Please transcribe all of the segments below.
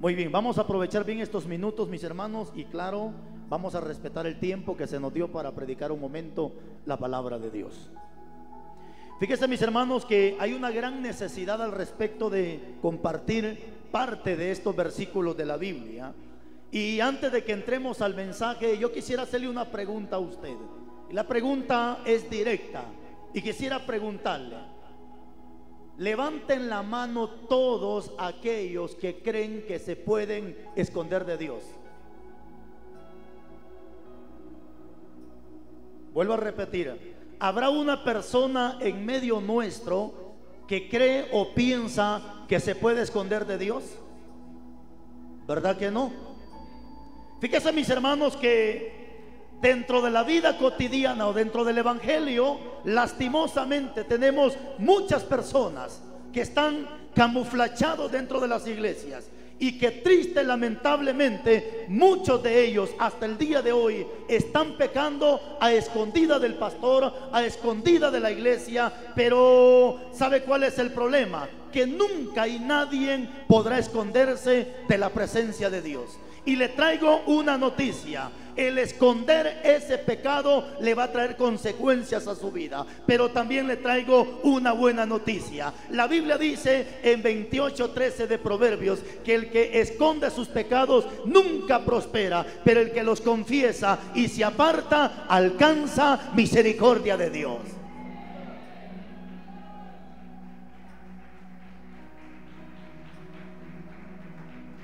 Muy bien, vamos a aprovechar bien estos minutos, mis hermanos, y claro, vamos a respetar el tiempo que se nos dio para predicar un momento la palabra de Dios. Fíjense, mis hermanos, que hay una gran necesidad al respecto de compartir parte de estos versículos de la Biblia. Y antes de que entremos al mensaje, yo quisiera hacerle una pregunta a usted. Y la pregunta es directa, y quisiera preguntarle: levanten la mano todos aquellos que creen que se pueden esconder de Dios. Vuelvo a repetir: ¿habrá una persona en medio nuestro que cree o piensa que se puede esconder de Dios? ¿Verdad que no? Fíjense, mis hermanos, que dentro de la vida cotidiana o dentro del evangelio, lastimosamente tenemos muchas personas que están camuflachados dentro de las iglesias, y que triste, lamentablemente, muchos de ellos hasta el día de hoy están pecando a escondida del pastor, a escondida de la iglesia. Pero ¿sabe cuál es el problema? Que nunca y nadie podrá esconderse de la presencia de Dios. Y le traigo una noticia: el esconder ese pecado le va a traer consecuencias a su vida. Pero también le traigo una buena noticia. La Biblia dice en 28:13 de Proverbios que el que esconde sus pecados nunca prospera, pero el que los confiesa y se aparta alcanza misericordia de Dios.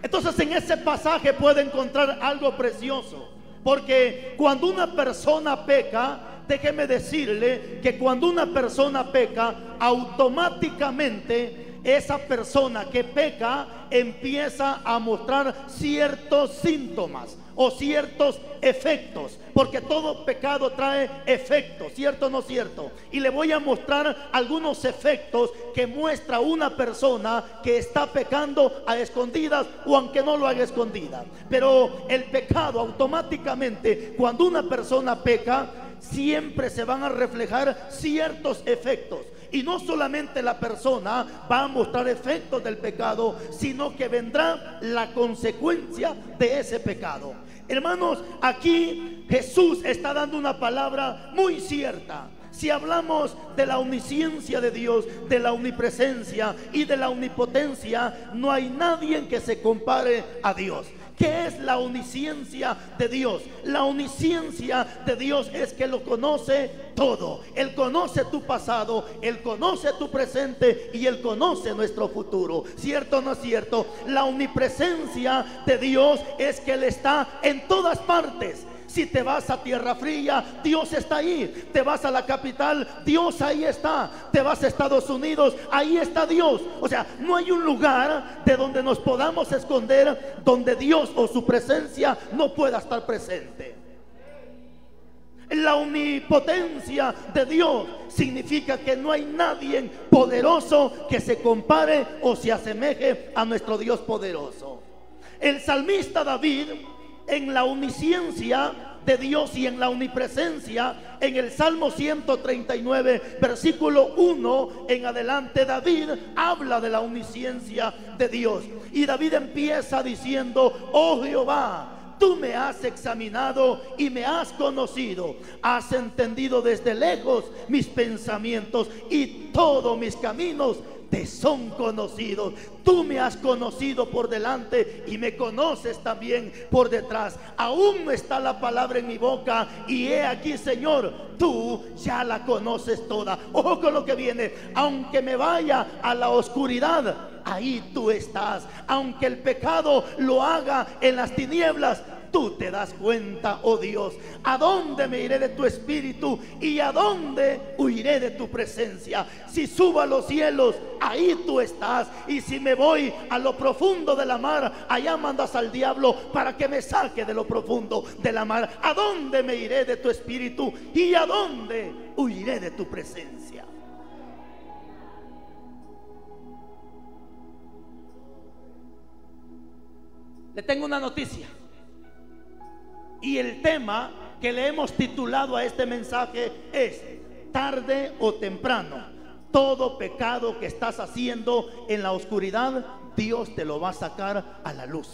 Entonces, en ese pasaje puede encontrar algo precioso, porque cuando una persona peca, déjeme decirle que cuando una persona peca, automáticamente esa persona que peca empieza a mostrar ciertos síntomas o ciertos efectos, porque todo pecado trae efectos, ¿cierto o no cierto? Y le voy a mostrar algunos efectos que muestra una persona que está pecando a escondidas, o aunque no lo haga escondida. Pero el pecado automáticamente, cuando una persona peca, siempre se van a reflejar ciertos efectos. Y no solamente la persona va a mostrar efectos del pecado, sino que vendrá la consecuencia de ese pecado. Hermanos, aquí Jesús está dando una palabra muy cierta. Si hablamos de la omnisciencia de Dios, de la omnipresencia y de la omnipotencia, no hay nadie que se compare a Dios. ¿Qué es la omnisciencia de Dios? La omnisciencia de Dios es que lo conoce todo. Él conoce tu pasado, Él conoce tu presente y Él conoce nuestro futuro. ¿Cierto o no es cierto? La omnipresencia de Dios es que Él está en todas partes. Si te vas a Tierra Fría, Dios está ahí. Te vas a la capital, Dios ahí está. Te vas a Estados Unidos, ahí está Dios. O sea, no hay un lugar de donde nos podamos esconder donde Dios o su presencia no pueda estar presente. La omnipotencia de Dios significa que no hay nadie poderoso que se compare o se asemeje a nuestro Dios poderoso. El salmista David, en la omnisciencia de Dios y en la omnipresencia, en el Salmo 139, versículo 1 en adelante, David habla de la omnisciencia de Dios. Y David empieza diciendo: oh Jehová, tú me has examinado y me has conocido. Has entendido desde lejos mis pensamientos, y todos mis caminos te son conocidos. Tú me has conocido por delante y me conoces también por detrás. Aún no está la palabra en mi boca, y he aquí, Señor, tú ya la conoces toda. Ojo con lo que viene: aunque me vaya a la oscuridad, ahí tú estás. Aunque el pecado lo haga en las tinieblas, tú te das cuenta, oh Dios. ¿A dónde me iré de tu espíritu y a dónde huiré de tu presencia? Si subo a los cielos, ahí tú estás. Y si me voy a lo profundo de la mar, allá mandas al diablo para que me saque de lo profundo de la mar. ¿A dónde me iré de tu espíritu y a dónde huiré de tu presencia? Le tengo una noticia. Y el tema que le hemos titulado a este mensaje es: tarde o temprano, todo pecado que estás haciendo en la oscuridad, Dios te lo va a sacar a la luz.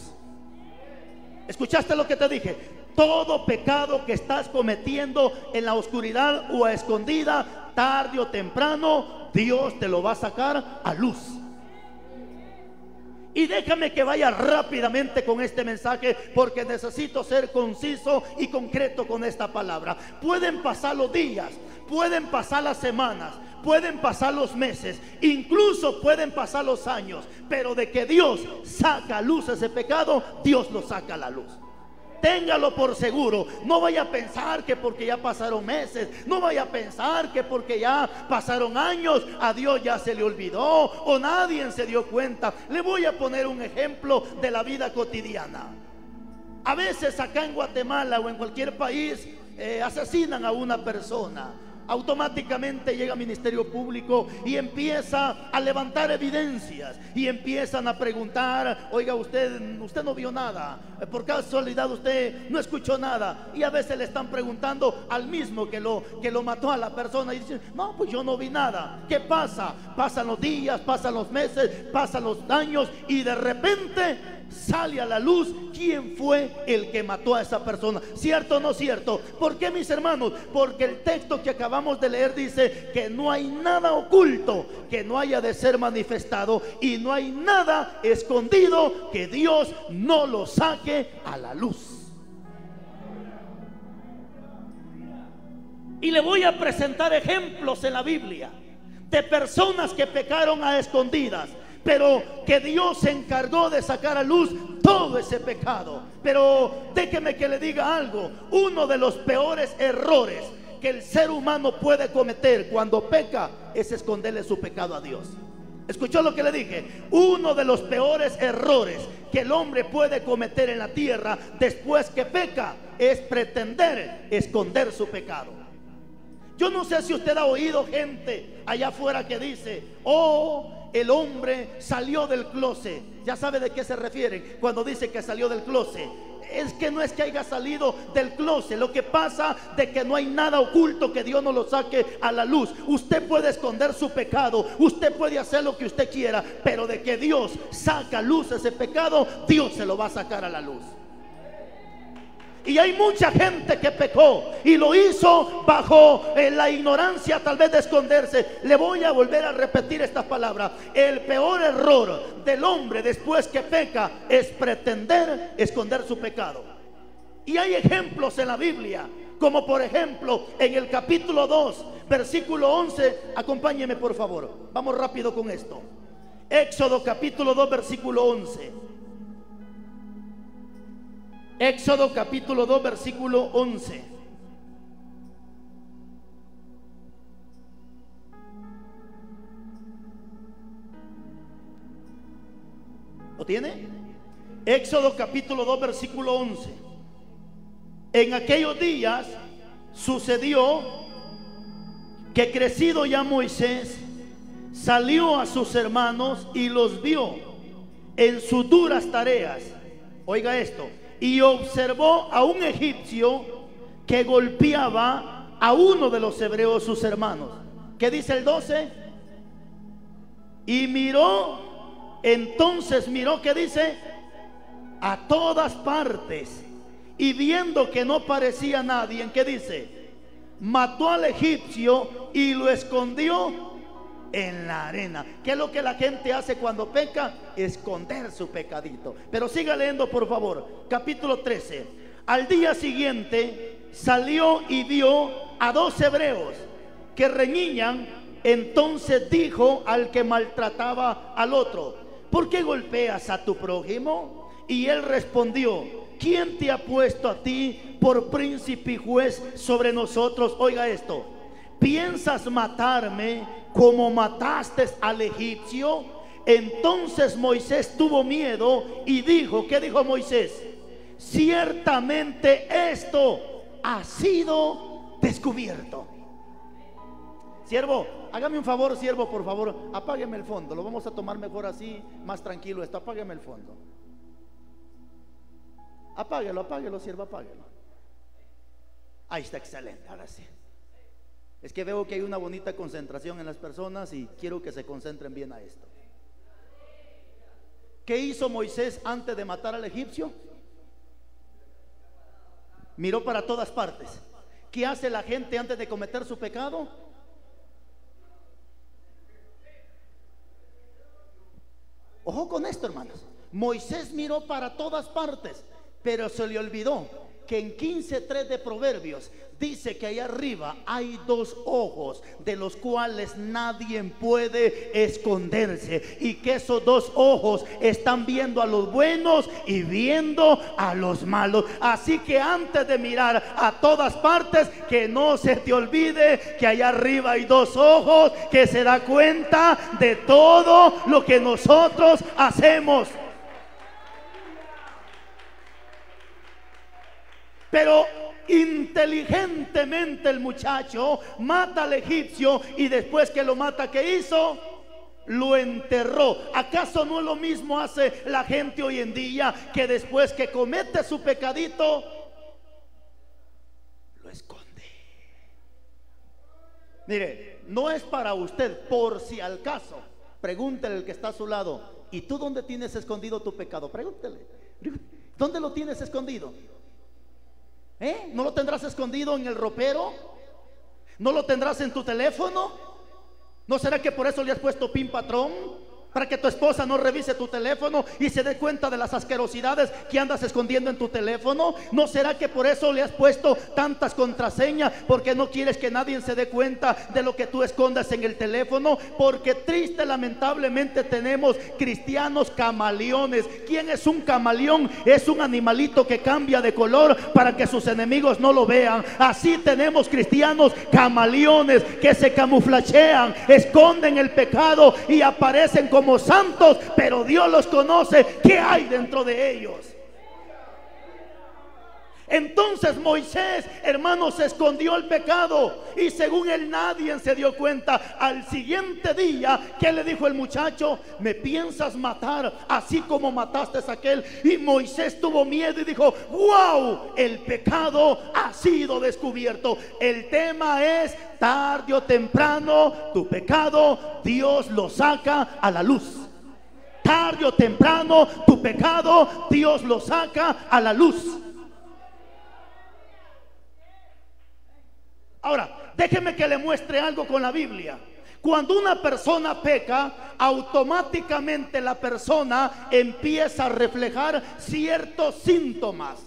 ¿Escuchaste lo que te dije? Todo pecado que estás cometiendo en la oscuridad o a escondida, tarde o temprano, Dios te lo va a sacar a luz. Y déjame que vaya rápidamente con este mensaje, porque necesito ser conciso y concreto con esta palabra. Pueden pasar los días, pueden pasar las semanas, pueden pasar los meses, incluso pueden pasar los años, pero de que Dios saca a luz ese pecado, Dios lo saca a la luz. Téngalo por seguro. No vaya a pensar que porque ya pasaron meses, no vaya a pensar que porque ya pasaron años, a Dios ya se le olvidó o nadie se dio cuenta. Le voy a poner un ejemplo de la vida cotidiana. A veces acá en Guatemala o en cualquier país asesinan a una persona. Automáticamente llega el Ministerio Público y empieza a levantar evidencias y empiezan a preguntar: oiga, usted no vio nada, por casualidad usted no escuchó nada. Y a veces le están preguntando al mismo que lo mató a la persona y dicen: no, pues yo no vi nada. ¿Qué pasa? Pasan los días, pasan los meses, pasan los años y de repente sale a la luz quién fue el que mató a esa persona. ¿Cierto o no cierto? ¿Por qué, mis hermanos? Porque el texto que acabamos de leer dice que no hay nada oculto que no haya de ser manifestado, y no hay nada escondido que Dios no lo saque a la luz. Y le voy a presentar ejemplos en la Biblia de personas que pecaron a escondidas, pero que Dios se encargó de sacar a luz todo ese pecado. Pero déjeme que le diga algo: uno de los peores errores que el ser humano puede cometer cuando peca es esconderle su pecado a Dios. ¿Escuchó lo que le dije? Uno de los peores errores que el hombre puede cometer en la tierra después que peca es pretender esconder su pecado. Yo no sé si usted ha oído gente allá afuera que dice: oh, el hombre salió del closet. Ya sabe de qué se refieren cuando dice que salió del closet. Es que no es que haya salido del closet. Lo que pasa de que no hay nada oculto que Dios no lo saque a la luz. Usted puede esconder su pecado, usted puede hacer lo que usted quiera, pero de que Dios saca a luz ese pecado, Dios se lo va a sacar a la luz. Y hay mucha gente que pecó y lo hizo bajo la ignorancia, tal vez de esconderse. Le voy a volver a repetir estas palabras: el peor error del hombre después que peca es pretender esconder su pecado. Y hay ejemplos en la Biblia, como por ejemplo en el capítulo 2 versículo 11. Acompáñeme por favor, vamos rápido con esto. Éxodo capítulo 2 versículo 11. Éxodo capítulo 2 versículo 11. ¿Lo tiene? Éxodo capítulo 2 versículo 11. En aquellos días sucedió que, crecido ya Moisés, salió a sus hermanos y los vio en sus duras tareas. Oiga esto: y observó a un egipcio que golpeaba a uno de los hebreos, sus hermanos. ¿Qué dice el 12? Y miró, entonces miró, ¿qué dice? A todas partes, y viendo que no parecía nadie, ¿qué dice? Mató al egipcio y lo escondió en la arena. ¿Qué es lo que la gente hace cuando peca? Esconder su pecadito. Pero siga leyendo por favor. Capítulo 13. Al día siguiente salió y vio a dos hebreos que reñían. Entonces dijo al que maltrataba al otro: ¿por qué golpeas a tu prójimo? Y él respondió: ¿quién te ha puesto a ti por príncipe y juez sobre nosotros? Oiga esto: ¿piensas matarme como mataste al egipcio? Entonces Moisés tuvo miedo y dijo, ¿qué dijo Moisés? Ciertamente esto ha sido descubierto. Siervo, hágame un favor, siervo, por favor, apágueme el fondo. Lo vamos a tomar mejor así, más tranquilo esto. Apágueme el fondo. Apáguelo, apáguelo, siervo, apáguelo. Ahí está, excelente, ahora sí. Es que veo que hay una bonita concentración en las personas y quiero que se concentren bien a esto. ¿Qué hizo Moisés antes de matar al egipcio? Miró para todas partes. ¿Qué hace la gente antes de cometer su pecado? Ojo con esto, hermanos. Moisés miró para todas partes, pero se le olvidó que en 15:3 de Proverbios dice que allá arriba hay dos ojos de los cuales nadie puede esconderse, y que esos dos ojos están viendo a los buenos y viendo a los malos. Así que antes de mirar a todas partes, que no se te olvide que allá arriba hay dos ojos que se da cuenta de todo lo que nosotros hacemos. Pero inteligentemente el muchacho mata al egipcio, y después que lo mata, ¿qué hizo? Lo enterró. ¿Acaso no lo mismo hace la gente hoy en día, que después que comete su pecadito lo esconde? Mire, no es para usted, por si al caso, pregúntele al que está a su lado: ¿y tú dónde tienes escondido tu pecado? Pregúntele, ¿dónde lo tienes escondido? ¿No lo tendrás escondido en el ropero? ¿No lo tendrás en tu teléfono? ¿No será que por eso le has puesto PIN patrón? Para que tu esposa no revise tu teléfono y se dé cuenta de las asquerosidades que andas escondiendo en tu teléfono. ¿No será que por eso le has puesto tantas contraseñas? Porque no quieres que nadie se dé cuenta de lo que tú escondas en el teléfono. Porque triste, lamentablemente, tenemos cristianos camaleones. ¿Quién es un camaleón? Es un animalito que cambia de color para que sus enemigos no lo vean. Así tenemos cristianos camaleones que se camuflachean, esconden el pecado y aparecen como santos, pero Dios los conoce. ¿Qué hay dentro de ellos? Entonces Moisés, hermanos, escondió el pecado, y según él nadie se dio cuenta. Al siguiente día, ¿qué le dijo el muchacho? ¿Me piensas matar así como mataste a aquel? Y Moisés tuvo miedo y dijo: wow, el pecado ha sido descubierto. El tema es, tarde o temprano tu pecado Dios lo saca a la luz. Tarde o temprano tu pecado Dios lo saca a la luz. Ahora, déjeme que le muestre algo con la Biblia. Cuando una persona peca, automáticamente la persona empieza a reflejar ciertos síntomas,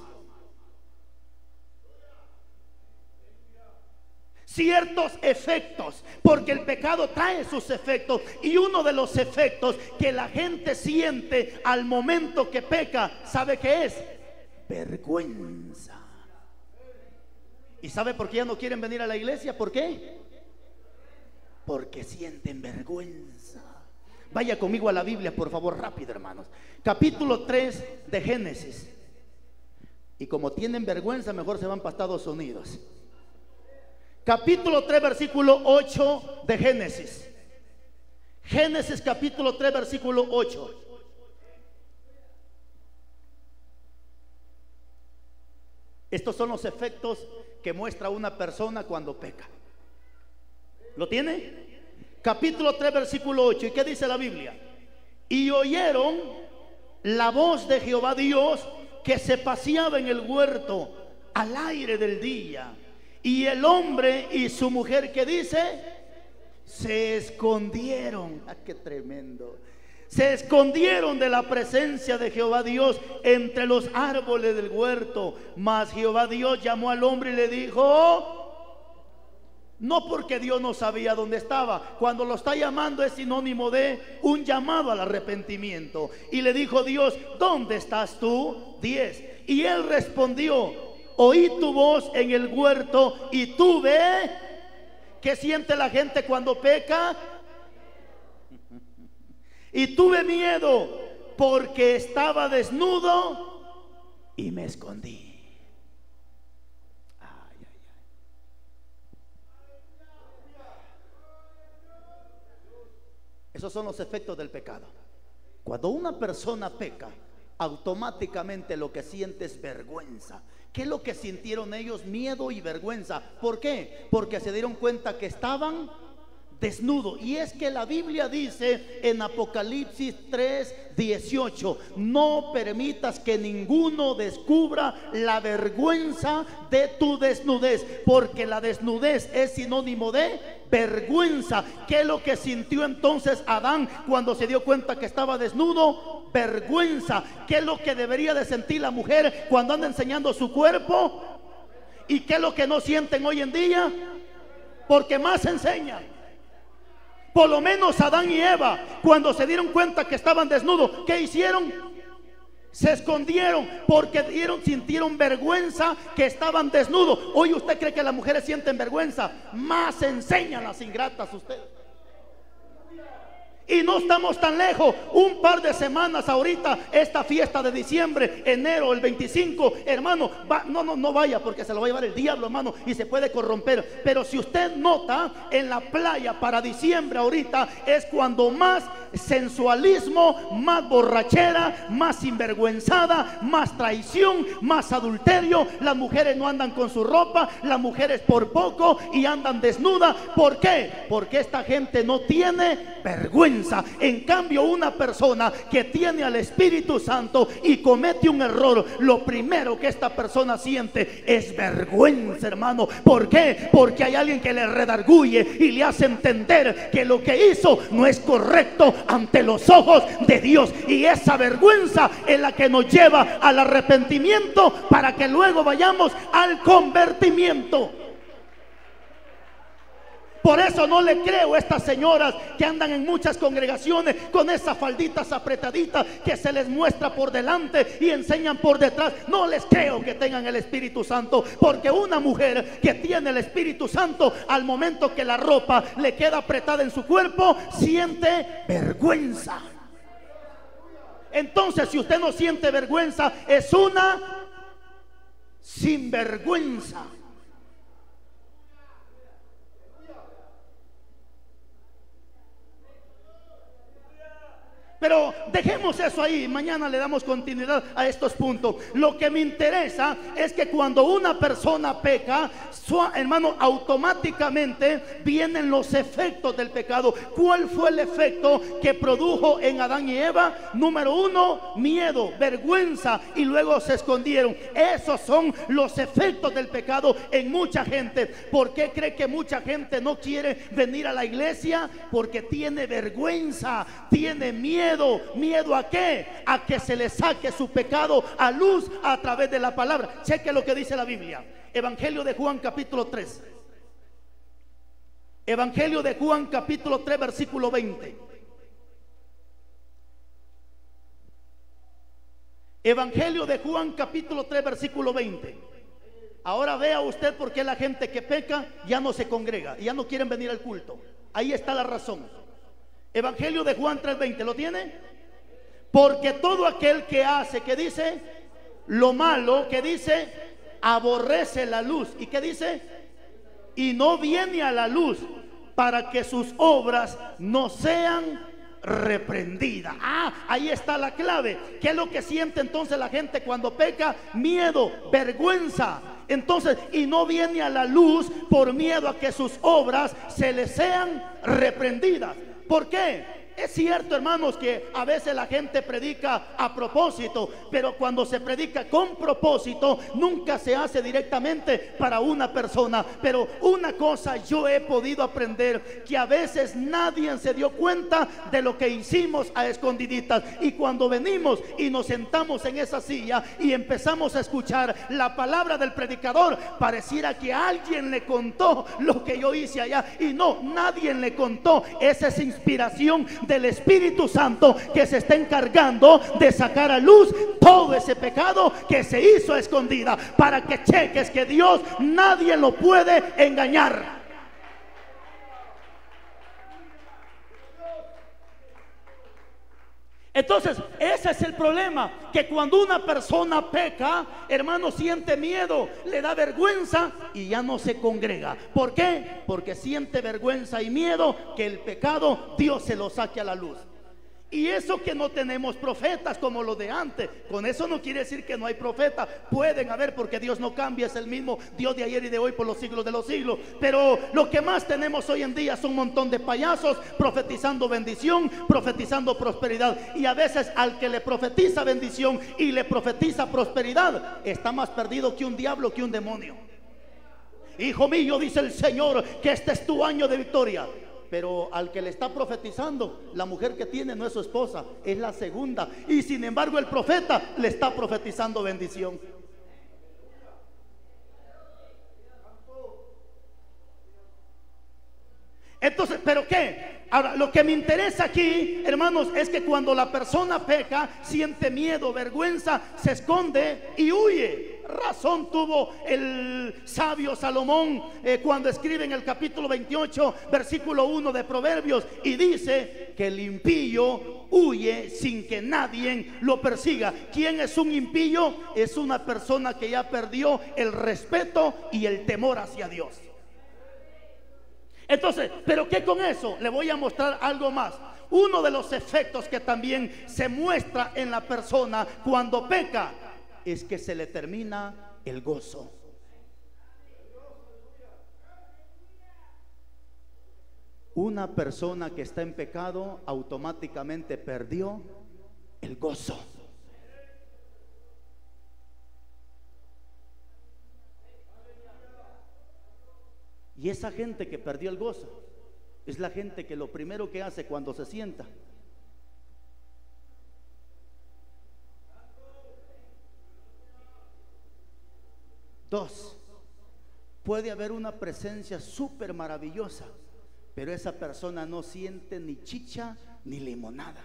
ciertos efectos, porque el pecado trae sus efectos. Y uno de los efectos que la gente siente al momento que peca, ¿sabe qué es? Vergüenza. ¿Y sabe por qué ya no quieren venir a la iglesia? ¿Por qué? Porque sienten vergüenza. Vaya conmigo a la Biblia, por favor, rápido, hermanos. Capítulo 3 de Génesis. Y como tienen vergüenza, mejor se van para Estados Unidos. Capítulo 3, versículo 8 de Génesis. Génesis capítulo 3, versículo 8. Estos son los efectos que muestra una persona cuando peca. ¿Lo tiene? Capítulo 3, versículo 8. ¿Y qué dice la Biblia? Y oyeron la voz de Jehová Dios, que se paseaba en el huerto al aire del día. Y el hombre y su mujer, ¿qué dice? Se escondieron. ¡Ah, qué tremendo! Se escondieron de la presencia de Jehová Dios entre los árboles del huerto. Mas Jehová Dios llamó al hombre y le dijo, no, porque Dios no sabía dónde estaba. Cuando lo está llamando es sinónimo de un llamado al arrepentimiento. Y le dijo Dios, ¿dónde estás tú? 10. Y él respondió, oí tu voz en el huerto y tuve. ¿Qué siente la gente cuando peca? Y tuve miedo, porque estaba desnudo y me escondí. Ay, ay, ay. Esos son los efectos del pecado. Cuando una persona peca, automáticamente lo que siente es vergüenza. ¿Qué es lo que sintieron ellos? Miedo y vergüenza. ¿Por qué? Porque se dieron cuenta que estaban desnudo. Y es que la Biblia dice en Apocalipsis 3:18: no permitas que ninguno descubra la vergüenza de tu desnudez, porque la desnudez es sinónimo de vergüenza. ¿Qué es lo que sintió entonces Adán cuando se dio cuenta que estaba desnudo? Vergüenza. ¿Qué es lo que debería de sentir la mujer cuando anda enseñando su cuerpo? ¿Y qué es lo que no sienten hoy en día? Porque más enseñan. Por lo menos Adán y Eva, cuando se dieron cuenta que estaban desnudos, ¿qué hicieron? Se escondieron porque sintieron vergüenza que estaban desnudos. Hoy usted cree que las mujeres sienten vergüenza, más enseñan las ingratas ustedes. Y no estamos tan lejos, un par de semanas ahorita, esta fiesta de diciembre, enero, el 25, hermano, no vaya, porque se lo va a llevar el diablo, hermano, y se puede corromper. Pero si usted nota, en la playa para diciembre ahorita es cuando más sensualismo, más borrachera, más sinvergüenzada, más traición, más adulterio. Las mujeres no andan con su ropa, las mujeres por poco y andan desnudas. ¿Por qué? Porque esta gente no tiene vergüenza. En cambio, una persona que tiene al Espíritu Santo y comete un error, lo primero que esta persona siente es vergüenza, hermano. ¿Por qué? Porque hay alguien que le redarguye y le hace entender que lo que hizo no es correcto ante los ojos de Dios. Y esa vergüenza es la que nos lleva al arrepentimiento, para que luego vayamos al convertimiento. Por eso no le creo a estas señoras que andan en muchas congregaciones con esas falditas apretaditas que se les muestra por delante y enseñan por detrás. No les creo que tengan el Espíritu Santo, porque una mujer que tiene el Espíritu Santo, al momento que la ropa le queda apretada en su cuerpo, siente vergüenza. Entonces, si usted no siente vergüenza, es una sinvergüenza. Pero dejemos eso ahí, mañana le damos continuidad a estos puntos. Lo que me interesa es que cuando una persona peca, hermano, automáticamente vienen los efectos del pecado. ¿Cuál fue el efecto que produjo en Adán y Eva? Número uno, miedo, vergüenza, y luego se escondieron. Esos son los efectos del pecado en mucha gente. ¿Por qué cree que mucha gente no quiere venir a la iglesia? Porque tiene vergüenza, tiene miedo. ¿Miedo a qué? A que se le saque su pecado a luz a través de la palabra. Cheque lo que dice la Biblia. Evangelio de Juan capítulo 3. Evangelio de Juan capítulo 3 versículo 20. Evangelio de Juan capítulo 3 versículo 20. Ahora vea usted por qué la gente que peca ya no se congrega y ya no quieren venir al culto. Ahí está la razón. Evangelio de Juan 3:20, ¿lo tiene? Porque todo aquel que hace, ¿qué dice? Lo malo, ¿qué dice? Aborrece la luz. ¿Y qué dice? Y no viene a la luz, para que sus obras no sean reprendidas. Ahí está la clave. ¿Qué es lo que siente entonces la gente cuando peca? Miedo, vergüenza. Entonces, y no viene a la luz por miedo a que sus obras se le sean reprendidas. ¿Por qué? Es cierto, hermanos, que a veces la gente predica a propósito, pero cuando se predica con propósito, nunca se hace directamente para una persona. Pero una cosa yo he podido aprender, que a veces nadie se dio cuenta de lo que hicimos a escondiditas. Y cuando venimos y nos sentamos en esa silla y empezamos a escuchar la palabra del predicador, pareciera que alguien le contó lo que yo hice allá. Y no, nadie le contó. Esa es inspiración del Espíritu Santo, que se está encargando de sacar a luz todo ese pecado que se hizo a escondida, para que cheques que Dios nadie lo puede engañar. Entonces, ese es el problema, que cuando una persona peca, hermano, siente miedo, le da vergüenza y ya no se congrega. ¿Por qué? Porque siente vergüenza y miedo que el pecado Dios se lo saque a la luz. Y eso que no tenemos profetas como los de antes, con eso no quiere decir que no hay profetas. Pueden haber, porque Dios no cambia, es el mismo Dios de ayer y de hoy por los siglos de los siglos. Pero lo que más tenemos hoy en día son un montón de payasos profetizando bendición, profetizando prosperidad. Y a veces al que le profetiza bendición y le profetiza prosperidad, está más perdido que un diablo, que un demonio. Hijo mío, dice el Señor, que este es tu año de victoria. Pero al que le está profetizando, la mujer que tiene no es su esposa, es la segunda. Y sin embargo el profeta le está profetizando bendición. Entonces, ¿pero qué? Ahora, lo que me interesa aquí, hermanos, es que cuando la persona peca, siente miedo, vergüenza, se esconde y huye. Razón tuvo el sabio Salomón cuando escribe en el capítulo 28, versículo 1 de Proverbios, y dice que el impío huye sin que nadie lo persiga. ¿Quién es un impío? Es una persona que ya perdió el respeto y el temor hacia Dios. Entonces, ¿pero qué con eso? Le voy a mostrar algo más. Uno de los efectos que también se muestra en la persona cuando peca es que se le termina el gozo. Una persona que está en pecado automáticamente perdió el gozo. Y esa gente que perdió el gozo es la gente que lo primero que hace cuando se sienta, dos, puede haber una presencia súper maravillosa, pero esa persona no siente ni chicha ni limonada.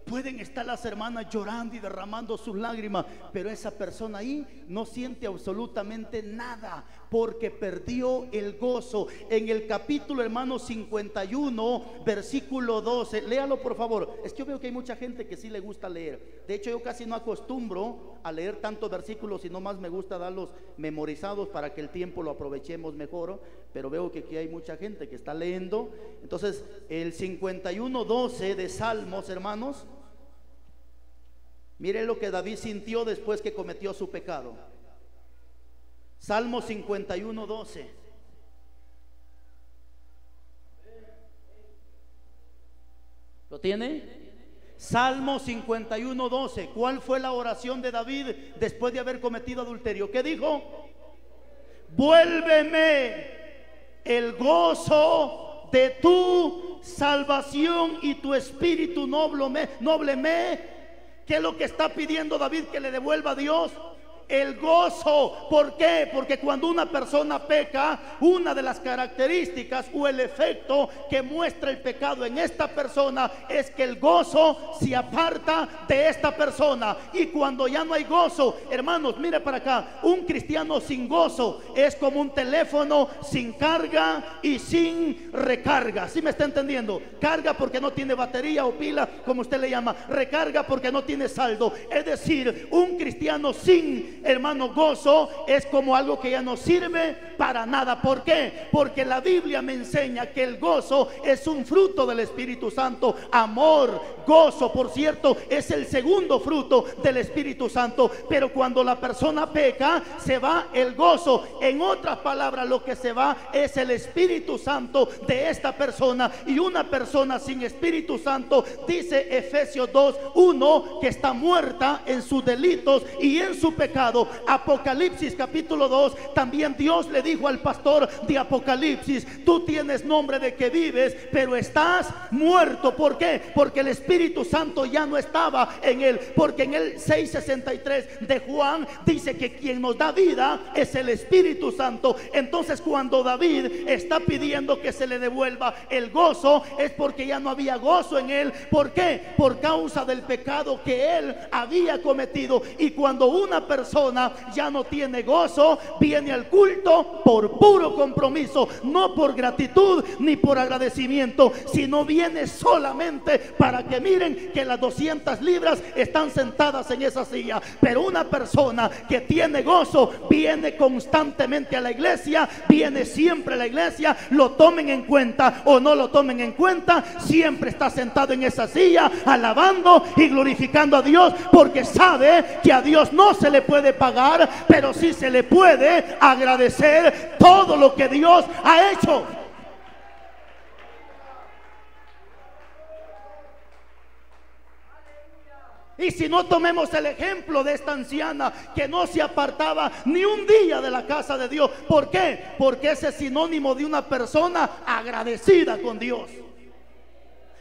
Pueden estar las hermanas llorando y derramando sus lágrimas, pero esa persona ahí no siente absolutamente nada, porque perdió el gozo. En el capítulo, hermanos, 51, versículo 12, léalo por favor. Es que yo veo que hay mucha gente que sí le gusta leer. De hecho, yo casi no acostumbro a leer tantos versículos, sino más me gusta darlos memorizados para que el tiempo lo aprovechemos mejor. Pero veo que aquí hay mucha gente que está leyendo. Entonces, el 51, 12 de Salmos, hermanos. Mire lo que David sintió después que cometió su pecado. Salmo 51, 12. ¿Lo tiene? Salmo 51, 12. ¿Cuál fue la oración de David después de haber cometido adulterio? ¿Qué dijo? Vuélveme el gozo de tu salvación y tu espíritu noble me. ¿Qué es lo que está pidiendo David que le devuelva a Dios? El gozo. ¿Por qué? Porque cuando una persona peca, una de las características o el efecto que muestra el pecado en esta persona es que el gozo se aparta de esta persona. Y cuando ya no hay gozo, hermanos, mire para acá, un cristiano sin gozo es como un teléfono sin carga y sin recarga. ¿Sí me está entendiendo? Carga porque no tiene batería o pila, como usted le llama. Recarga porque no tiene saldo. Es decir, un cristiano sin, hermano, gozo es como algo que ya no sirve para nada. ¿Por qué? Porque la Biblia me enseña que el gozo es un fruto del Espíritu Santo. Amor, gozo, por cierto, es el segundo fruto del Espíritu Santo. Pero cuando la persona peca, se va el gozo. En otras palabras, lo que se va es el Espíritu Santo de esta persona. Y una persona sin Espíritu Santo, dice Efesios 2:1, que está muerta en sus delitos y en su pecado. Apocalipsis capítulo 2, también Dios le dijo al pastor de Apocalipsis: tú tienes nombre de que vives, pero estás muerto. ¿Por qué? Porque el Espíritu Santo ya no estaba en él. Porque en el 6:63 de Juan dice que quien nos da vida es el Espíritu Santo. Entonces, cuando David está pidiendo que se le devuelva el gozo, es porque ya no había gozo en él. ¿Por qué? Por causa del pecado que él había cometido. Y cuando una persona persona ya no tiene gozo, viene al culto por puro compromiso, no por gratitud ni por agradecimiento, sino viene solamente para que miren que las 200 libras están sentadas en esa silla. Pero una persona que tiene gozo viene constantemente a la iglesia, viene siempre a la iglesia, lo tomen en cuenta o no lo tomen en cuenta, siempre está sentado en esa silla alabando y glorificando a Dios, porque sabe que a Dios no se le puede pagar, pero sí se le puede agradecer todo lo que Dios ha hecho. Y si no, tomemos el ejemplo de esta anciana que no se apartaba ni un día de la casa de Dios. ¿Por qué? Porque ese es sinónimo de una persona agradecida con Dios.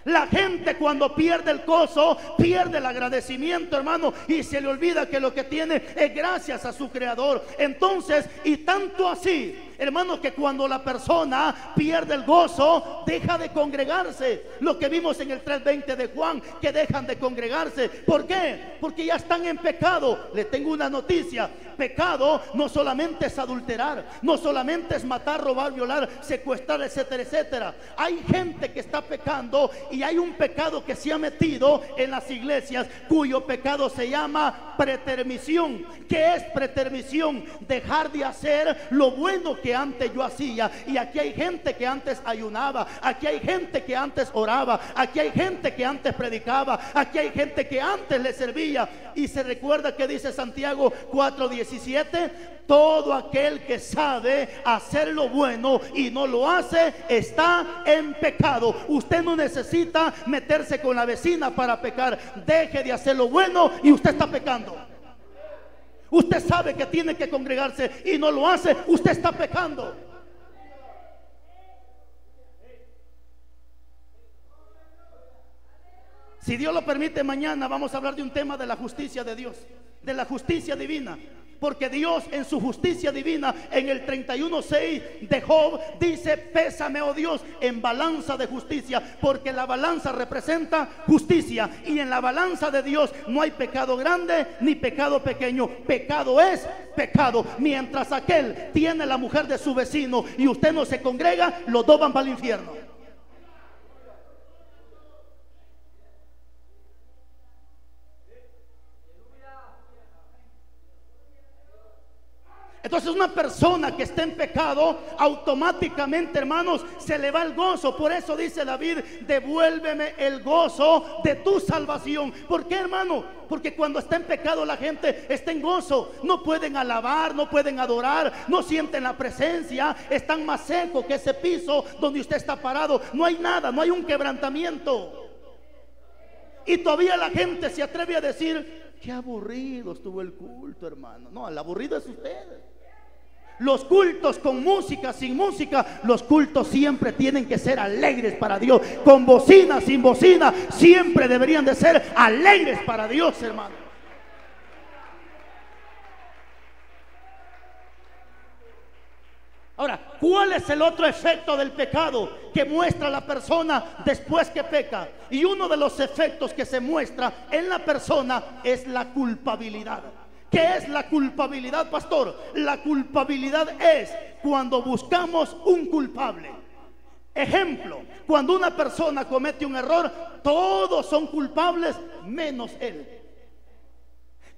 La gente cuando pierde el gozo, pierde el agradecimiento, hermano, y se le olvida que lo que tiene es gracias a su Creador. Entonces, y tanto así, hermano, que cuando la persona pierde el gozo, deja de congregarse. Lo que vimos en el 3:20 de Juan, que dejan de congregarse. ¿Por qué? Porque ya están en pecado. Le tengo una noticia: pecado no solamente es adulterar, no solamente es matar, robar, violar, secuestrar, etcétera, etcétera. Hay gente que está pecando, y hay un pecado que se ha metido en las iglesias, cuyo pecado se llama pretermisión. ¿Qué es pretermisión? Dejar de hacer lo bueno que antes yo hacía. Y aquí hay gente que antes ayunaba, aquí hay gente que antes oraba, aquí hay gente que antes predicaba, aquí hay gente que antes le servía. Y se recuerda que dice Santiago 4:17: todo aquel que sabe hacer lo bueno y no lo hace está en pecado. Usted no necesita meterse con la vecina para pecar. Deje de hacer lo bueno y usted está pecando. Usted sabe que tiene que congregarse y no lo hace, usted está pecando. Si Dios lo permite, mañana vamos a hablar de un tema de la justicia de Dios, de la justicia divina. Porque Dios en su justicia divina, en el 31:6 de Job, dice: pésame, oh Dios, en balanza de justicia, porque la balanza representa justicia, y en la balanza de Dios no hay pecado grande ni pecado pequeño. Pecado es pecado. Mientras aquel tiene la mujer de su vecino y usted no se congrega, los dos van para el infierno. Entonces una persona que está en pecado, automáticamente, hermanos, se le va el gozo. Por eso dice David: devuélveme el gozo de tu salvación. ¿Por qué, hermano? Porque cuando está en pecado la gente está en gozo. No pueden alabar, no pueden adorar, no sienten la presencia. Están más secos que ese piso donde usted está parado. No hay nada, no hay un quebrantamiento. Y todavía la gente se atreve a decir: qué aburrido estuvo el culto, hermano. No, el aburrido es usted. Los cultos con música, sin música, los cultos siempre tienen que ser alegres para Dios. Con bocina, sin bocina, siempre deberían de ser alegres para Dios, hermano. Ahora, ¿cuál es el otro efecto del pecado que muestra la persona después que peca? Y uno de los efectos que se muestra en la persona es la culpabilidad. ¿Qué es la culpabilidad, pastor? La culpabilidad es cuando buscamos un culpable. Ejemplo: cuando una persona comete un error, todos son culpables menos él.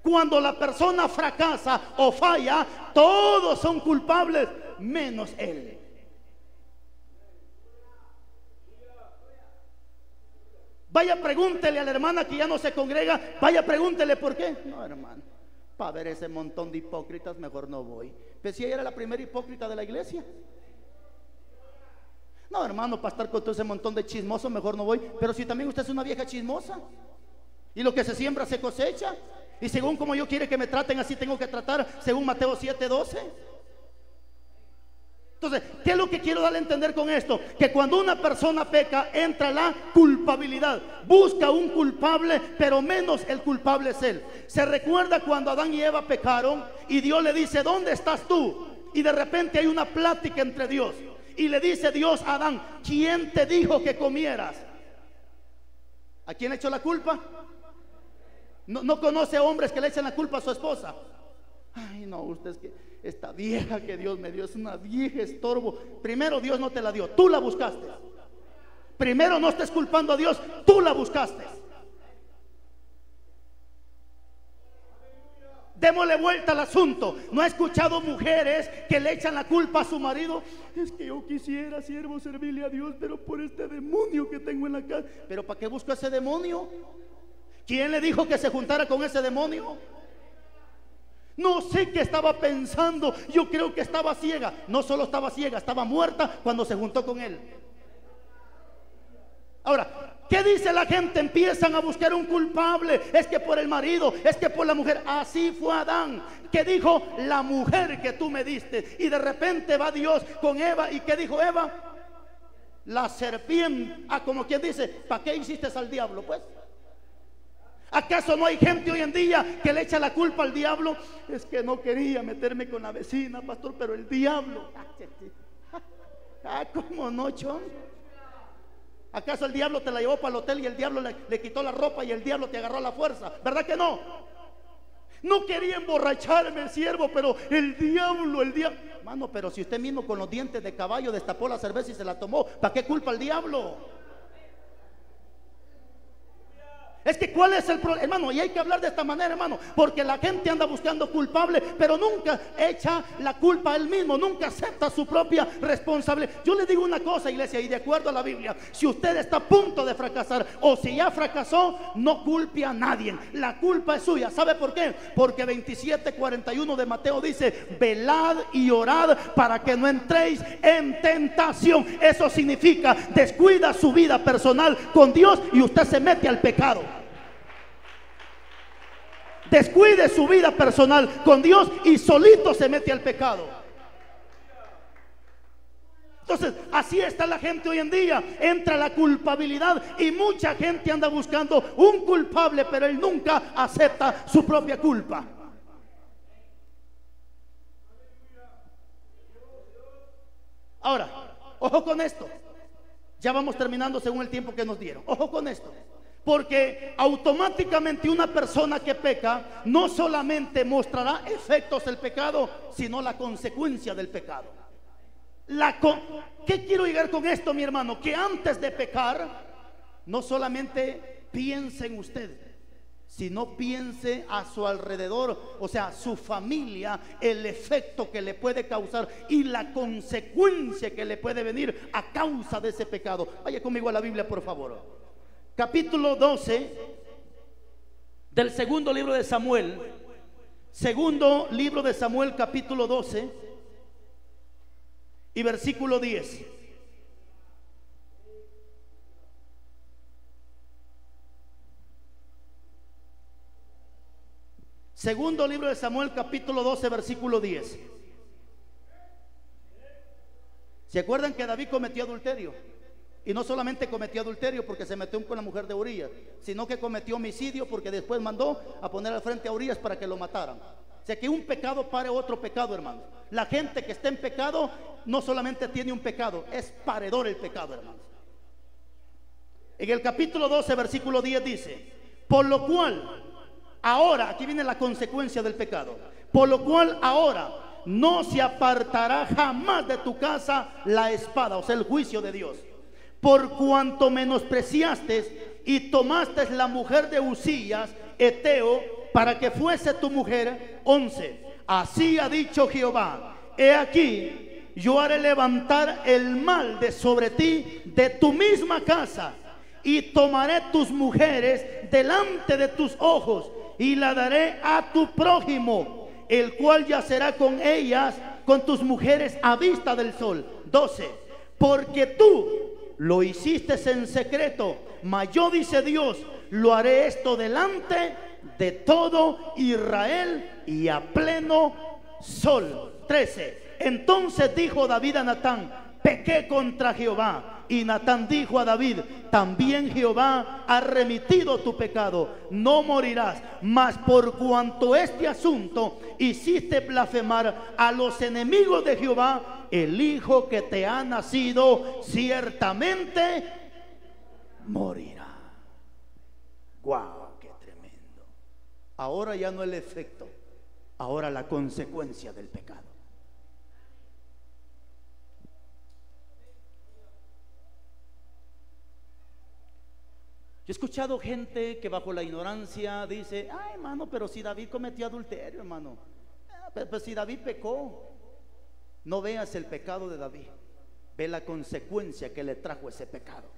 Cuando la persona fracasa o falla, todos son culpables menos él. Vaya, pregúntele a la hermana que ya no se congrega. Vaya, pregúntele por qué. No, hermano, para ver ese montón de hipócritas mejor no voy. Pues si ella era la primera hipócrita de la iglesia. No, hermano, para estar con todo ese montón de chismosos mejor no voy. Pero si también usted es una vieja chismosa, y lo que se siembra se cosecha. Y según como yo quiere que me traten, así tengo que tratar, según Mateo 7:12. Entonces, ¿qué es lo que quiero darle a entender con esto? Que cuando una persona peca, entra la culpabilidad. Busca un culpable, pero menos el culpable es él. Se recuerda cuando Adán y Eva pecaron y Dios le dice: ¿dónde estás tú? Y de repente hay una plática entre Dios. Y le dice Dios a Adán: ¿quién te dijo que comieras? ¿A quién le echó la culpa? No conoce hombres que le echen la culpa a su esposa. Ay, no, usted es que esta vieja que Dios me dio es una vieja estorbo. Primero, Dios no te la dio, tú la buscaste. Primero, no estés culpando a Dios, tú la buscaste. Démosle vuelta al asunto. ¿No ha escuchado mujeres que le echan la culpa a su marido? Es que yo quisiera, siervo, servirle a Dios, pero por este demonio que tengo en la casa. ¿Pero para qué busco ese demonio? ¿Quién le dijo que se juntara con ese demonio? No sé qué estaba pensando. Yo creo que estaba ciega. No solo estaba ciega, estaba muerta cuando se juntó con él. Ahora, ¿qué dice la gente? Empiezan a buscar un culpable. Es que por el marido, es que por la mujer. Así fue Adán, que dijo: la mujer que tú me diste. Y de repente va Dios con Eva. ¿Y qué dijo Eva? La serpiente. Como quien dice: ¿para qué hiciste al diablo? Pues, ¿acaso no hay gente hoy en día que le echa la culpa al diablo? Es que no quería meterme con la vecina, pastor, pero el diablo. ¿Cómo no, chon? ¿Acaso el diablo te la llevó para el hotel y el diablo le quitó la ropa y el diablo te agarró a la fuerza? ¿Verdad que no? No quería emborracharme, siervo, pero el diablo. Mano, pero si usted mismo con los dientes de caballo destapó la cerveza y se la tomó, ¿para qué culpa al diablo? Es que ¿cuál es el problema, hermano? Y hay que hablar de esta manera, hermano, porque la gente anda buscando culpable, pero nunca echa la culpa a él mismo, nunca acepta su propia responsabilidad. Yo le digo una cosa, iglesia, y de acuerdo a la Biblia, si usted está a punto de fracasar o si ya fracasó, no culpe a nadie, la culpa es suya. ¿Sabe por qué? Porque 27:41 de Mateo dice: velad y orad para que no entréis en tentación. Eso significa: descuida su vida personal con Dios y usted se mete al pecado. Descuide su vida personal con Dios y solito se mete al pecado. Entonces, así está la gente hoy en día. Entra la culpabilidad y mucha gente anda buscando un culpable, pero él nunca acepta su propia culpa. Ahora, ojo con esto. Ya vamos terminando según el tiempo que nos dieron. Ojo con esto. Porque automáticamente una persona que peca no solamente mostrará efectos del pecado, sino la consecuencia del pecado. ¿Qué quiero llegar con esto, mi hermano? Que antes de pecar, no solamente piense en usted, sino piense a su alrededor, o sea, su familia, el efecto que le puede causar y la consecuencia que le puede venir a causa de ese pecado. Vaya conmigo a la Biblia, por favor. Capítulo 12 del segundo libro de Samuel. Segundo libro de Samuel, capítulo 12 y versículo 10. Segundo libro de Samuel, capítulo 12, versículo 10. ¿Se acuerdan que David cometió adulterio? Y no solamente cometió adulterio porque se metió con la mujer de Urías, sino que cometió homicidio porque después mandó a poner al frente a Urías para que lo mataran. O sea, que un pecado pare otro pecado, hermano. La gente que está en pecado no solamente tiene un pecado, es paredor el pecado, hermano. En el capítulo 12, versículo 10 dice: por lo cual ahora, aquí viene la consecuencia del pecado, por lo cual ahora no se apartará jamás de tu casa la espada, o sea, el juicio de Dios. Por cuanto menospreciaste y tomaste la mujer de Uzías, Eteo, para que fuese tu mujer. 11. Así ha dicho Jehová: he aquí, yo haré levantar el mal de sobre ti de tu misma casa, y tomaré tus mujeres delante de tus ojos, y la daré a tu prójimo, el cual yacerá con ellas, con tus mujeres a vista del sol. 12. Porque tú lo hiciste en secreto, mas yo, dice Dios, lo haré esto delante de todo Israel y a pleno sol. 13. Entonces dijo David a Natán: pequé contra Jehová. Y Natán dijo a David: también Jehová ha remitido tu pecado, no morirás. Mas por cuanto este asunto hiciste blasfemar a los enemigos de Jehová, el hijo que te ha nacido ciertamente morirá. Guau, qué tremendo. Ahora ya no el efecto, Ahora la consecuencia del pecado. Yo he escuchado gente que bajo la ignorancia dice: ay, hermano, pero si David cometió adulterio, hermano, pues si David pecó. No veas el pecado de David, ve la consecuencia que le trajo ese pecado.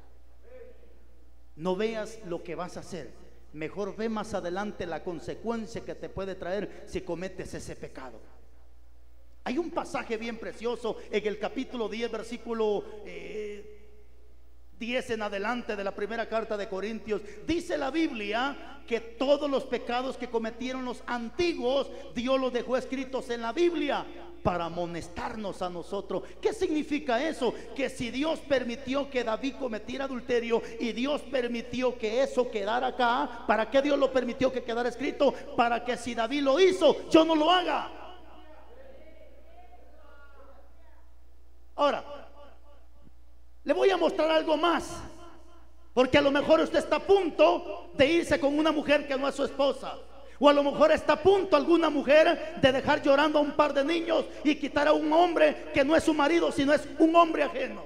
No veas lo que vas a hacer, mejor ve más adelante la consecuencia que te puede traer si cometes ese pecado. Hay un pasaje bien precioso en el capítulo 10, versículo 10 en adelante de la primera carta de Corintios. Dice la Biblia que todos los pecados que cometieron los antiguos, Dios los dejó escritos en la Biblia para amonestarnos a nosotros. ¿Qué significa eso? Que si Dios permitió que David cometiera adulterio y Dios permitió que eso quedara acá, ¿para qué Dios lo permitió que quedara escrito? Para que si David lo hizo, yo no lo haga. Ahora, le voy a mostrar algo más, porque a lo mejor usted está a punto de irse con una mujer que no es su esposa, o a lo mejor está a punto alguna mujer de dejar llorando a un par de niños y quitar a un hombre que no es su marido, sino es un hombre ajeno.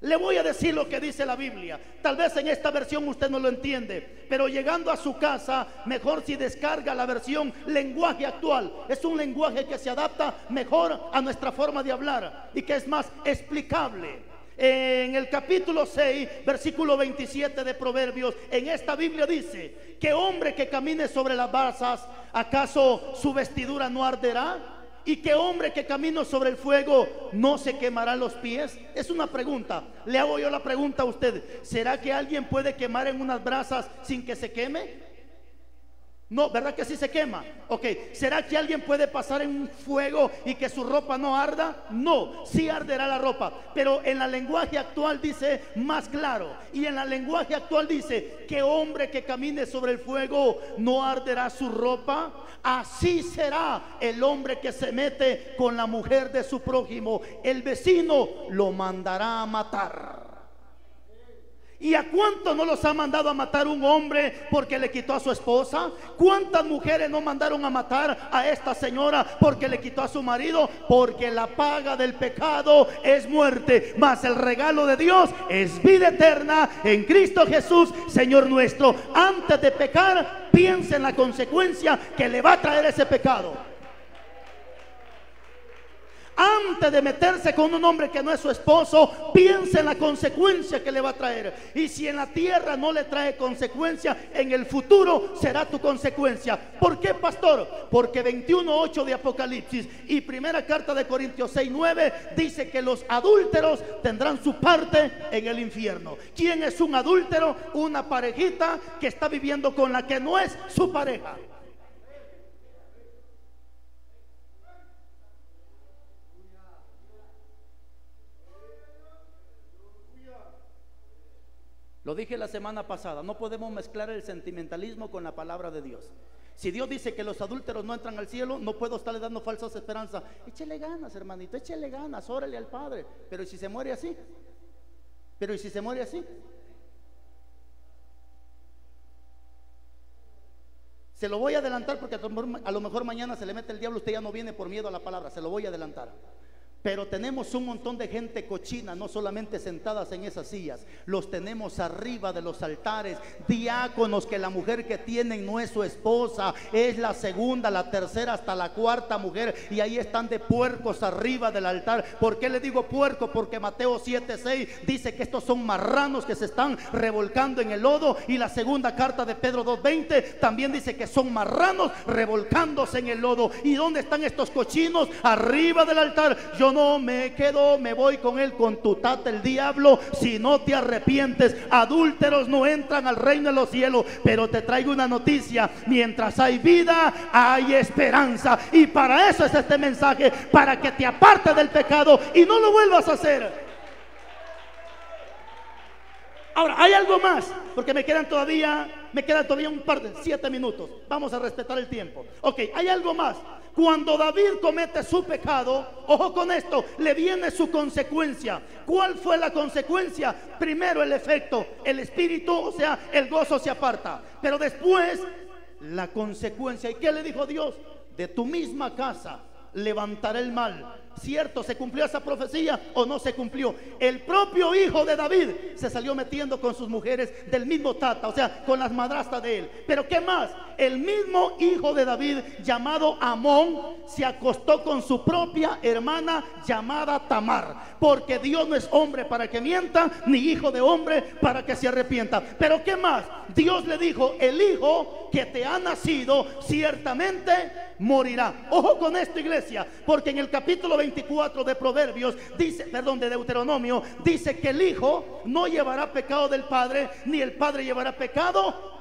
Le voy a decir lo que dice la Biblia. Tal vez en esta versión usted no lo entiende, pero llegando a su casa, mejor si descarga la versión lenguaje actual. Es un lenguaje que se adapta mejor a nuestra forma de hablar y que es más explicable. En el capítulo 6, versículo 27 de Proverbios, en esta Biblia dice: ¿qué hombre que camine sobre las brasas, acaso su vestidura no arderá? ¿Y qué hombre que camine sobre el fuego no se quemará los pies? Es una pregunta. Le hago yo la pregunta a usted: ¿será que alguien puede quemar en unas brasas sin que se queme? No, ¿verdad que sí se quema? Ok, ¿será que alguien puede pasar en un fuego y que su ropa no arda? No, sí arderá la ropa, pero en el lenguaje actual dice más claro. Y en el lenguaje actual dice: ¿qué hombre que camine sobre el fuego no arderá su ropa? Así será el hombre que se mete con la mujer de su prójimo. El vecino lo mandará a matar. ¿Y a cuántos no los ha mandado a matar un hombre porque le quitó a su esposa? ¿Cuántas mujeres no mandaron a matar a esta señora porque le quitó a su marido? Porque la paga del pecado es muerte, mas el regalo de Dios es vida eterna en Cristo Jesús, Señor nuestro. Antes de pecar, piensa en la consecuencia que le va a traer ese pecado. Antes de meterse con un hombre que no es su esposo, piensa en la consecuencia que le va a traer. Y si en la tierra no le trae consecuencia, en el futuro será tu consecuencia. ¿Por qué, pastor? Porque 21:8 de Apocalipsis y primera carta de Corintios 6:9 dice que los adúlteros tendrán su parte en el infierno. ¿Quién es un adúltero? Una parejita que está viviendo con la que no es su pareja. Lo dije la semana pasada, no podemos mezclar el sentimentalismo con la palabra de Dios. Si Dios dice que los adúlteros no entran al cielo, no puedo estarle dando falsas esperanzas. Échele ganas, hermanito, échele ganas, órale al Padre. Pero ¿y si se muere así? Pero ¿y si se muere así? Se lo voy a adelantar porque a lo mejor mañana se le mete el diablo. Usted ya no viene por miedo a la palabra, se lo voy a adelantar. Pero tenemos un montón de gente cochina, no solamente sentadas en esas sillas, los tenemos arriba de los altares, diáconos que la mujer que tienen no es su esposa, es la segunda, la tercera, hasta la cuarta mujer, y ahí están de puercos arriba del altar. ¿Por qué le digo puerco? Porque Mateo 7:6 dice que estos son marranos que se están revolcando en el lodo, y la segunda carta de Pedro 2:20 también dice que son marranos revolcándose en el lodo. ¿Y dónde están estos cochinos? Arriba del altar. Yo no me quedo, me voy con él, con tu tata el diablo, si no te arrepientes. Adúlteros no entran al reino de los cielos. Pero te traigo una noticia: mientras hay vida, hay esperanza. Y para eso es este mensaje, para que te apartes del pecado y no lo vuelvas a hacer. Ahora, hay algo más, porque me quedan todavía un par de 7 minutos. Vamos a respetar el tiempo. Ok, hay algo más. Cuando David comete su pecado, ojo con esto, le viene su consecuencia. ¿Cuál fue la consecuencia? Primero el efecto, el espíritu, o sea, el gozo se aparta. Pero después la consecuencia. ¿Y qué le dijo Dios? De tu misma casa levantaré el mal. ¿Cierto? ¿Se cumplió esa profecía o no se cumplió? El propio hijo de David se salió metiendo con sus mujeres del mismo tata, o sea, con las madrastas de él. Pero ¿qué más? El mismo hijo de David, llamado Amón, se acostó con su propia hermana llamada Tamar, porque Dios no es hombre para que mienta, ni hijo de hombre para que se arrepienta. Pero ¿qué más? Dios le dijo: el hijo que te ha nacido ciertamente morirá. Ojo con esto, iglesia, porque en el capítulo 24 de Proverbios dice, perdón, de Deuteronomio, dice que el hijo no llevará pecado del padre, ni el padre llevará pecado.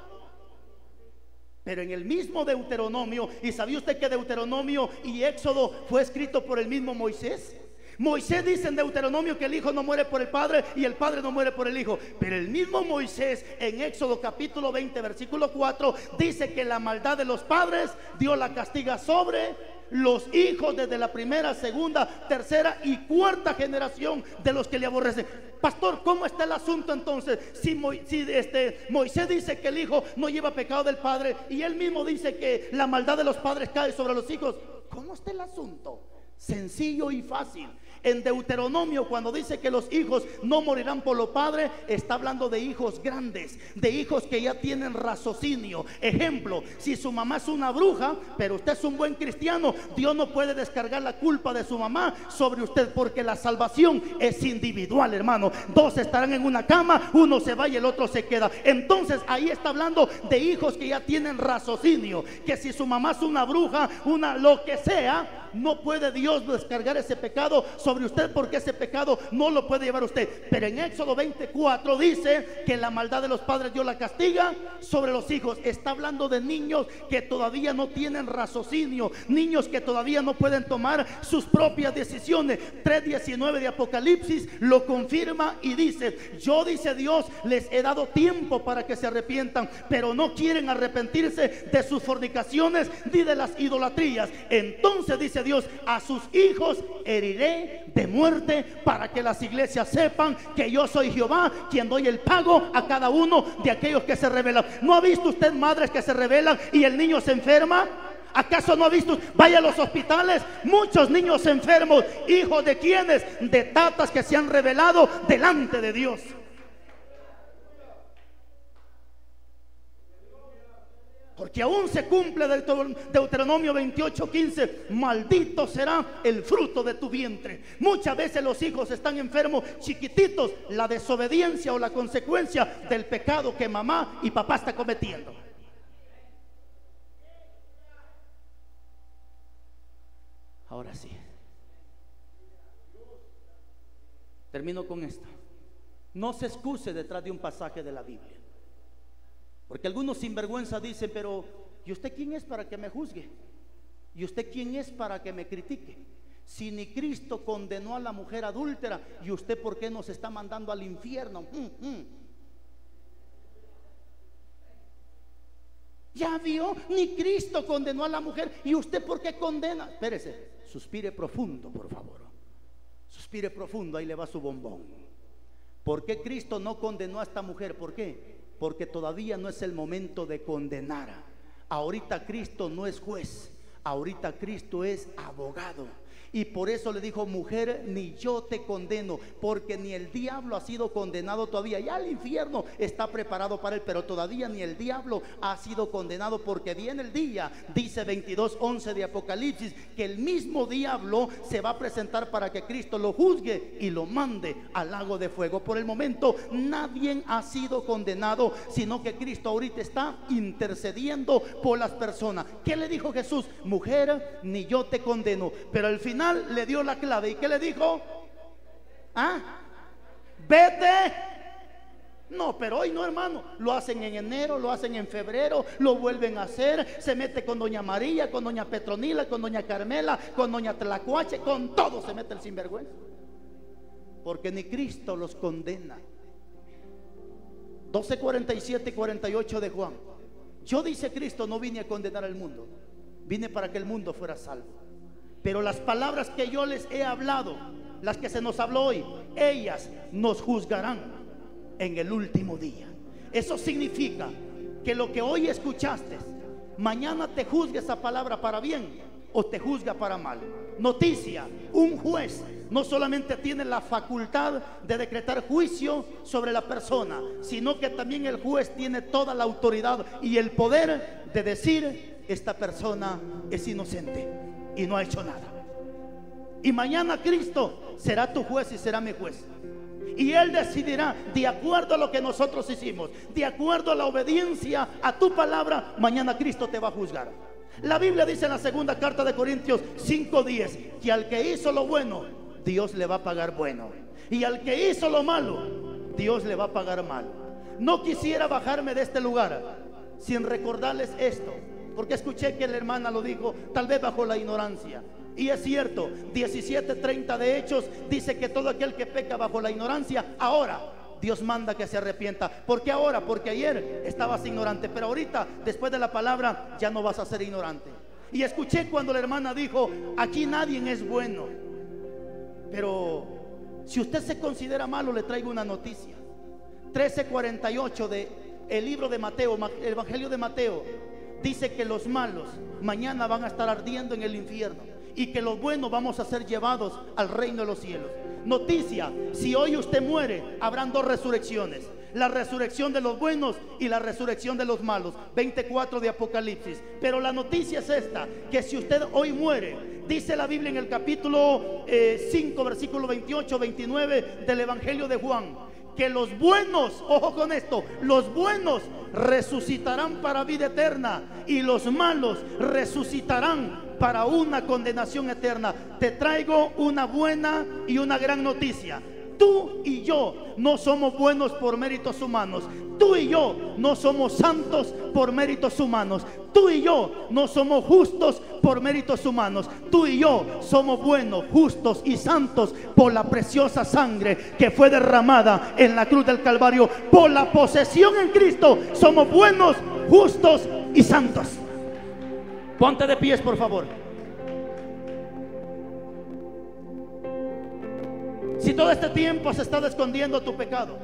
Pero en el mismo Deuteronomio, ¿y sabía usted que Deuteronomio y Éxodo fue escrito por el mismo Moisés? Moisés dice en Deuteronomio que el hijo no muere por el padre y el padre no muere por el hijo. Pero el mismo Moisés en Éxodo capítulo 20 versículo 4 dice que la maldad de los padres Dios la castiga sobre los hijos desde la primera, segunda, tercera y cuarta generación de los que le aborrecen. Pastor, ¿cómo está el asunto entonces? Si Moisés dice que el hijo no lleva pecado del padre y él mismo dice que la maldad de los padres cae sobre los hijos, ¿cómo está el asunto? Sencillo y fácil. En Deuteronomio, cuando dice que los hijos no morirán por los padres, está hablando de hijos grandes, de hijos que ya tienen raciocinio. Ejemplo, si su mamá es una bruja, pero usted es un buen cristiano, Dios no puede descargar la culpa de su mamá sobre usted, porque la salvación es individual, hermano. Dos estarán en una cama, uno se va y el otro se queda. Entonces ahí está hablando de hijos que ya tienen raciocinio, que si su mamá es una bruja, una lo que sea, no puede Dios descargar ese pecado sobre usted, porque ese pecado no lo puede llevar usted. Pero en Éxodo 24 dice que la maldad de los padres Dios la castiga sobre los hijos. Está hablando de niños que todavía no tienen raciocinio, niños que todavía no pueden tomar sus propias decisiones. 3:19 de Apocalipsis lo confirma y dice: yo, dice Dios, les he dado tiempo para que se arrepientan, pero no quieren arrepentirse de sus fornicaciones ni de las idolatrías. Entonces dice Dios: a sus hijos heriré de muerte, para que las iglesias sepan que yo soy Jehová, quien doy el pago a cada uno de aquellos que se rebelan. ¿No ha visto usted madres que se rebelan y el niño se enferma? ¿Acaso no ha visto? Vaya a los hospitales, muchos niños enfermos, hijos de quienes, de tatas que se han rebelado delante de Dios. Porque aún se cumple Deuteronomio 28:15: maldito será el fruto de tu vientre. Muchas veces los hijos están enfermos chiquititos, la desobediencia o la consecuencia del pecado que mamá y papá están cometiendo. Ahora sí, termino con esto. No se excuse detrás de un pasaje de la Biblia, porque algunos sinvergüenza dicen: pero ¿y usted quién es para que me juzgue? ¿Y usted quién es para que me critique? Si ni Cristo condenó a la mujer adúltera, ¿y usted por qué nos está mandando al infierno? Ya vio, ni Cristo condenó a la mujer, ¿y usted por qué condena? Espérese, suspire profundo, por favor. Suspire profundo, ahí le va su bombón. ¿Por qué Cristo no condenó a esta mujer? ¿Por qué? Porque todavía no es el momento de condenar. Ahorita Cristo no es juez, ahorita Cristo es abogado. Y por eso le dijo: mujer, ni yo te condeno, porque ni el diablo ha sido condenado todavía. Ya el infierno está preparado para él, pero todavía ni el diablo ha sido condenado, porque viene el día, dice 22:11 de Apocalipsis, que el mismo diablo se va a presentar para que Cristo lo juzgue y lo mande al lago de fuego. Por el momento nadie ha sido condenado, sino que Cristo ahorita está intercediendo por las personas. ¿Qué le dijo Jesús? Mujer, ni yo te condeno. Pero al final le dio la clave. ¿Y qué le dijo? Vete. No, pero hoy no, hermano. Lo hacen en enero, lo hacen en febrero, lo vuelven a hacer. Se mete con doña María, con doña Petronila, con doña Carmela, con doña Tlacuache, con todo se mete el sinvergüenza, porque ni Cristo los condena. 12:47 y 48 de Juan. Yo, dice Cristo, no vine a condenar al mundo, vine para que el mundo fuera salvo. Pero las palabras que yo les he hablado, las que se nos habló hoy, ellas nos juzgarán en el último día. Eso significa que lo que hoy escuchaste, mañana te juzgue esa palabra para bien o te juzga para mal. Noticia: un juez no solamente tiene la facultad de decretar juicio sobre la persona, sino que también el juez tiene toda la autoridad y el poder de decir: esta persona es inocente y no ha hecho nada. Y mañana Cristo será tu juez y será mi juez. Y Él decidirá de acuerdo a lo que nosotros hicimos, de acuerdo a la obediencia a tu palabra. Mañana Cristo te va a juzgar. La Biblia dice en la segunda carta de Corintios 5:10 que al que hizo lo bueno, Dios le va a pagar bueno, y al que hizo lo malo, Dios le va a pagar mal. No quisiera bajarme de este lugar sin recordarles esto, porque escuché que la hermana lo dijo, tal vez bajo la ignorancia. Y es cierto, 17:30 de Hechos dice que todo aquel que peca bajo la ignorancia, ahora Dios manda que se arrepienta. ¿Por qué ahora? Porque ayer estabas ignorante, pero ahorita, después de la palabra, ya no vas a ser ignorante. Y escuché cuando la hermana dijo: aquí nadie es bueno. Pero si usted se considera malo, le traigo una noticia. 13:48 de el libro de Mateo, el Evangelio de Mateo, dice que los malos mañana van a estar ardiendo en el infierno y que los buenos vamos a ser llevados al reino de los cielos. Noticia: si hoy usted muere, habrán dos resurrecciones: la resurrección de los buenos y la resurrección de los malos. 24 de Apocalipsis. Pero la noticia es esta: que si usted hoy muere, dice la Biblia en el capítulo 5, versículo 28, 29 del Evangelio de Juan, que los buenos, ojo con esto, los buenos resucitarán para vida eterna y los malos resucitarán para una condenación eterna. Te traigo una buena y una gran noticia. Tú y yo no somos buenos por méritos humanos. Tú y yo no somos santos por méritos humanos. Tú y yo no somos justos por méritos humanos. Tú y yo somos buenos, justos y santos por la preciosa sangre que fue derramada en la cruz del Calvario. Por la posesión en Cristo somos buenos, justos y santos. Ponte de pies, por favor. Si todo este tiempo has estado escondiendo tu pecado,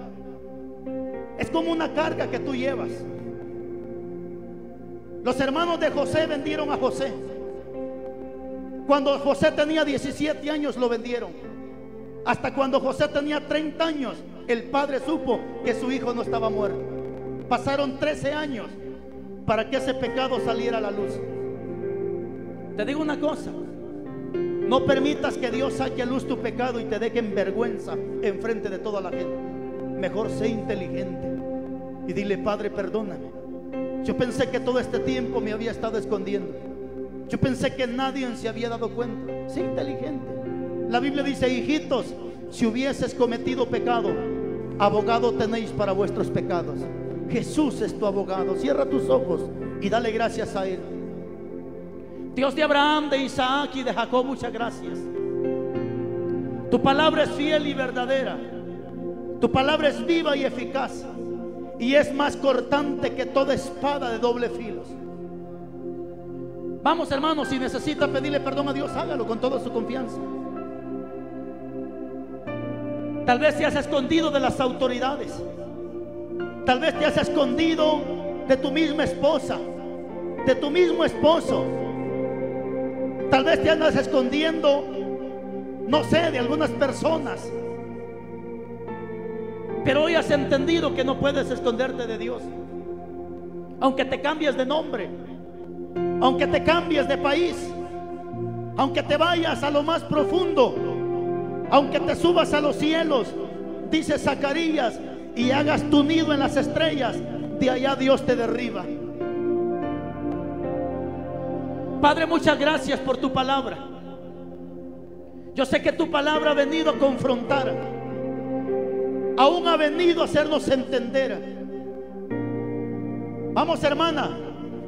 es como una carga que tú llevas. Los hermanos de José vendieron a José. Cuando José tenía 17 años lo vendieron. Hasta cuando José tenía 30 años, el padre supo que su hijo no estaba muerto. Pasaron 13 años para que ese pecado saliera a la luz. Te digo una cosa: no permitas que Dios saque a luz tu pecado y te deje en vergüenza en frente de toda la gente. Mejor sé inteligente y dile: Padre, perdóname. Yo pensé que todo este tiempo me había estado escondiendo. Yo pensé que nadie se había dado cuenta. Sé inteligente. La Biblia dice: hijitos, si hubieses cometido pecado, abogado tenéis para vuestros pecados. Jesús es tu abogado. Cierra tus ojos y dale gracias a Él. Dios de Abraham, de Isaac y de Jacob, muchas gracias. Tu palabra es fiel y verdadera. Tu palabra es viva y eficaz, y es más cortante que toda espada de doble filo. Vamos, hermanos, si necesita pedirle perdón a Dios, hágalo con toda su confianza. Tal vez te has escondido de las autoridades. Tal vez te has escondido de tu misma esposa, de tu mismo esposo. Tal vez te andas escondiendo, no sé, de algunas personas. Pero hoy has entendido que no puedes esconderte de Dios. Aunque te cambies de nombre, aunque te cambies de país, aunque te vayas a lo más profundo, aunque te subas a los cielos, dice Zacarías, y hagas tu nido en las estrellas, de allá Dios te derriba. Padre, muchas gracias por tu palabra. Yo sé que tu palabra ha venido a confrontar, aún ha venido a hacernos entender. Vamos, hermana,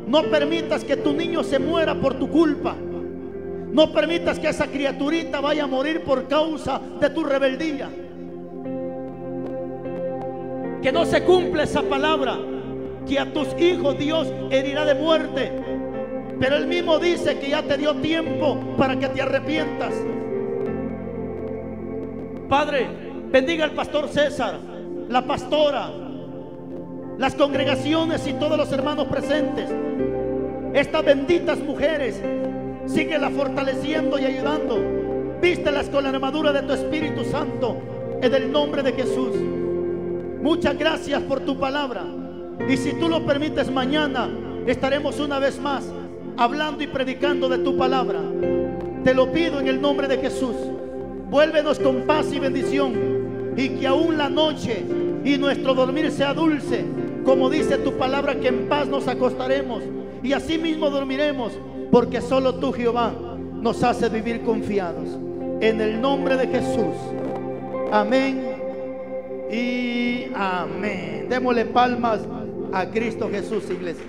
no permitas que tu niño se muera por tu culpa. No permitas que esa criaturita vaya a morir por causa de tu rebeldía. Que no se cumpla esa palabra, que a tus hijos Dios herirá de muerte. Pero Él mismo dice que ya te dio tiempo para que te arrepientas. Padre, bendiga al pastor César, la pastora, las congregaciones y todos los hermanos presentes. Estas benditas mujeres, síguelas fortaleciendo y ayudando. Vístelas con la armadura de tu Espíritu Santo, en el nombre de Jesús. Muchas gracias por tu palabra. Y si tú lo permites, mañana estaremos una vez más hablando y predicando de tu palabra. Te lo pido en el nombre de Jesús. Vuélvenos con paz y bendición, y que aún la noche y nuestro dormir sea dulce, como dice tu palabra, que en paz nos acostaremos y así mismo dormiremos, porque solo tú, Jehová, nos hace vivir confiados. En el nombre de Jesús. Amén y amén. Démosle palmas a Cristo Jesús, iglesia.